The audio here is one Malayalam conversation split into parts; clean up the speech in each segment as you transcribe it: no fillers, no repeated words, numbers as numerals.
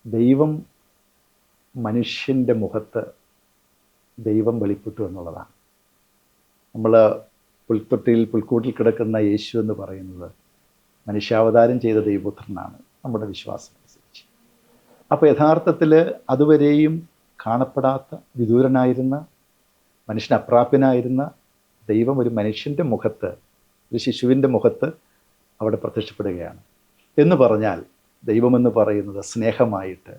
ദൈവം മനുഷ്യൻ്റെ മുഖത്ത് ദൈവം വെളിപ്പെട്ടു എന്നുള്ളതാണ്. നമ്മൾ പുൽത്തൊട്ടിയിൽ പുൽക്കൂട്ടിൽ കിടക്കുന്ന യേശു എന്ന് പറയുന്നത് മനുഷ്യാവതാരം ചെയ്ത ദൈവപുത്രനാണ് നമ്മുടെ വിശ്വാസം അനുസരിച്ച്. അപ്പോൾ യഥാർത്ഥത്തിൽ അതുവരെയും കാണപ്പെടാത്ത വിദൂരനായിരുന്ന മനുഷ്യന് അപ്രാപ്യനായിരുന്ന ദൈവം ഒരു മനുഷ്യൻ്റെ മുഖത്ത്, ഒരു ശിശുവിൻ്റെ മുഖത്ത് അവിടെ പ്രത്യക്ഷപ്പെടുകയാണ്. എന്ന് പറഞ്ഞാൽ ദൈവമെന്ന് പറയുന്നത് സ്നേഹമായിട്ട്,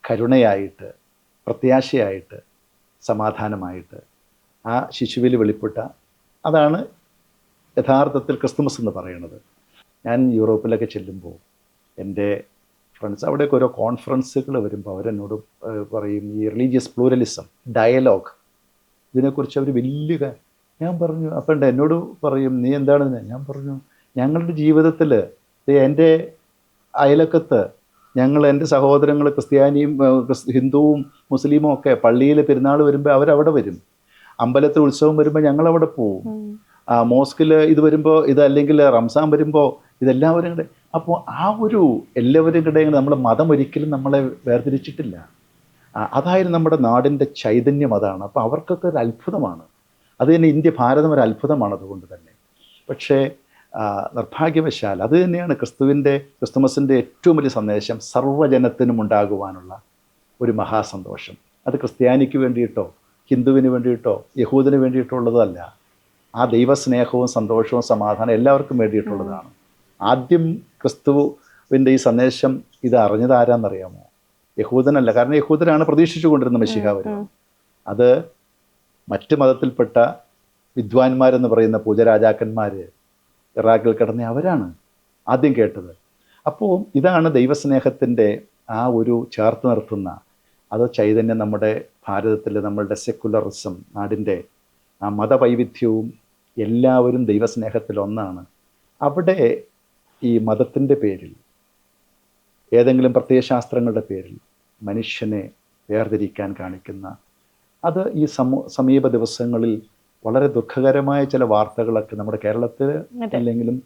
കരുണയായിട്ട്, പ്രത്യാശയായിട്ട്, സമാധാനമായിട്ട് ആ ശിശുവിൽ വെളിപ്പെട്ട അതാണ് യഥാർത്ഥത്തിൽ ക്രിസ്തുമസ് എന്ന് പറയുന്നത്. ഞാൻ യൂറോപ്പിലൊക്കെ ചെല്ലുമ്പോൾ എൻ്റെ ഫ്രണ്ട്സ് അവിടെയൊക്കെ ഓരോ കോൺഫറൻസുകൾ വരുമ്പോൾ അവരെന്നോട് പറയും ഈ റിലീജിയസ് പ്ലൂറലിസം, ഡയലോഗ്, ഇതിനെക്കുറിച്ച് അവർ ഞാൻ പറഞ്ഞു, അപ്പം എന്നോട് പറയും നീ എന്താണെന്ന്. ഞാൻ പറഞ്ഞു ഞങ്ങളുടെ ജീവിതത്തിൽ എൻ്റെ അയലക്കത്ത് എൻ്റെ സഹോദരങ്ങൾ ക്രിസ്ത്യാനിയും ഹിന്ദുവും മുസ്ലിമും ഒക്കെ പള്ളിയിൽ പെരുന്നാൾ വരുമ്പോൾ അവരവിടെ വരും, അമ്പലത്തിൽ ഉത്സവം വരുമ്പോൾ ഞങ്ങളവിടെ പോവും, മോസ്കിൽ ഇത് വരുമ്പോൾ ഇതല്ലെങ്കിൽ റംസാൻ വരുമ്പോൾ ഇതെല്ലാവരും കൂടെ. അപ്പോൾ ആ ഒരു എല്ലാവരും കൂടെ നമ്മുടെ മതം ഒരിക്കലും നമ്മളെ വേർതിരിച്ചിട്ടില്ല. അതായിരുന്നു നമ്മുടെ നാടിൻ്റെ ചൈതന്യം, അതാണ്. അപ്പോൾ അവർക്കൊക്കെ ഒരു അത്ഭുതമാണ്. അത് തന്നെ ഭാരതം ഒരു അത്ഭുതമാണ് അതുകൊണ്ട് തന്നെ. പക്ഷേ നിർഭാഗ്യവശാൽ അത് തന്നെയാണ് ക്രിസ്തുമസിൻ്റെ ഏറ്റവും വലിയ സന്ദേശം, സർവ്വജനത്തിനും ഉണ്ടാകുവാനുള്ള ഒരു മഹാസന്തോഷം. അത് ക്രിസ്ത്യാനിക്ക് വേണ്ടിയിട്ടോ ഹിന്ദുവിന് വേണ്ടിയിട്ടോ യഹൂദിന് വേണ്ടിയിട്ടോ ഉള്ളതല്ല. ആ ദൈവസ്നേഹവും സന്തോഷവും സമാധാനം എല്ലാവർക്കും വേണ്ടിയിട്ടുള്ളതാണ്. ആദ്യം ക്രിസ്തുവിൻ്റെ ഈ സന്ദേശം ഇത് അറിഞ്ഞത് ആരാന്നറിയാമോ? യഹൂദനല്ല. കാരണം യഹൂദനാണ് പ്രതീക്ഷിച്ചു കൊണ്ടിരുന്ന മെശിഹ വരുന്നത്. അത് മറ്റ് മതത്തിൽപ്പെട്ട വിദ്വാൻമാരെന്ന് പറയുന്ന പൂജരാജാക്കന്മാർ ഇറാഖിൽ കിടന്ന അവരാണ് ആദ്യം കേട്ടത്. അപ്പോൾ ഇതാണ് ദൈവസ്നേഹത്തിൻ്റെ ആ ഒരു ചേർത്ത് നിർത്തുന്ന അത് ചൈതന്യം. നമ്മുടെ ഭാരതത്തിൽ നമ്മളുടെ സെക്കുലറിസം, നാടിൻ്റെ ആ മതവൈവിധ്യവും എല്ലാവരും ദൈവസ്നേഹത്തിൽ ഒന്നാണ്. അവിടെ ഈ മതത്തിൻ്റെ പേരിൽ, ഏതെങ്കിലും പ്രത്യയശാസ്ത്രങ്ങളുടെ പേരിൽ മനുഷ്യനെ വേർതിരിക്കാൻ കാണിക്കുന്ന അത് ഈ സമീപ ദിവസങ്ങളിൽ വളരെ ദുഃഖകരമായ ചില വാർത്തകളൊക്കെ നമ്മുടെ കേരളത്തിൽ അല്ലെങ്കിലും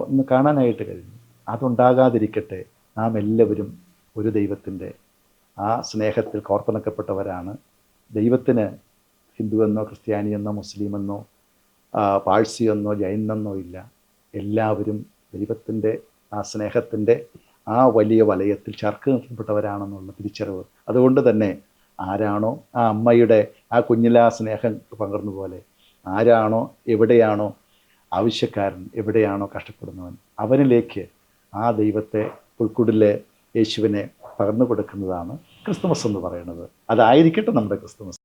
ഒന്ന് കാണാനായിട്ട് കഴിഞ്ഞു. അതുണ്ടാകാതിരിക്കട്ടെ. നാം എല്ലാവരും ഒരു ദൈവത്തിൻ്റെ ആ സ്നേഹത്തിൽ കോർത്തിണക്കപ്പെട്ടവരാണ്. ദൈവത്തിന് ഹിന്ദുവെന്നോ ക്രിസ്ത്യാനിയെന്നോ മുസ്ലിമെന്നോ പാഴ്സിയെന്നോ ജൈനെന്നോ ഇല്ല. എല്ലാവരും ദൈവത്തിൻ്റെ ആ സ്നേഹത്തിൻ്റെ ആ വലിയ വലയത്തിൽ ചേർത്ത് നിർത്തപ്പെട്ടവരാണെന്നുള്ള തിരിച്ചറിവ്. അതുകൊണ്ട് തന്നെ ആരാണോ ആ അമ്മയുടെ ആ കുഞ്ഞിലെ ആ സ്നേഹം പകർന്ന പോലെ ആരാണോ എവിടെയാണോ ആവശ്യക്കാരൻ, എവിടെയാണോ കഷ്ടപ്പെടുന്നവൻ, അവനിലേക്ക് ആ ദൈവത്തെ പുൽക്കൂടിലെ യേശുവിനെ പകർന്നു കൊടുക്കുന്നതാണ് ക്രിസ്തുമസ് എന്ന് പറയുന്നത്. അതായിരിക്കട്ടെ നമ്മുടെ ക്രിസ്തുമസ്.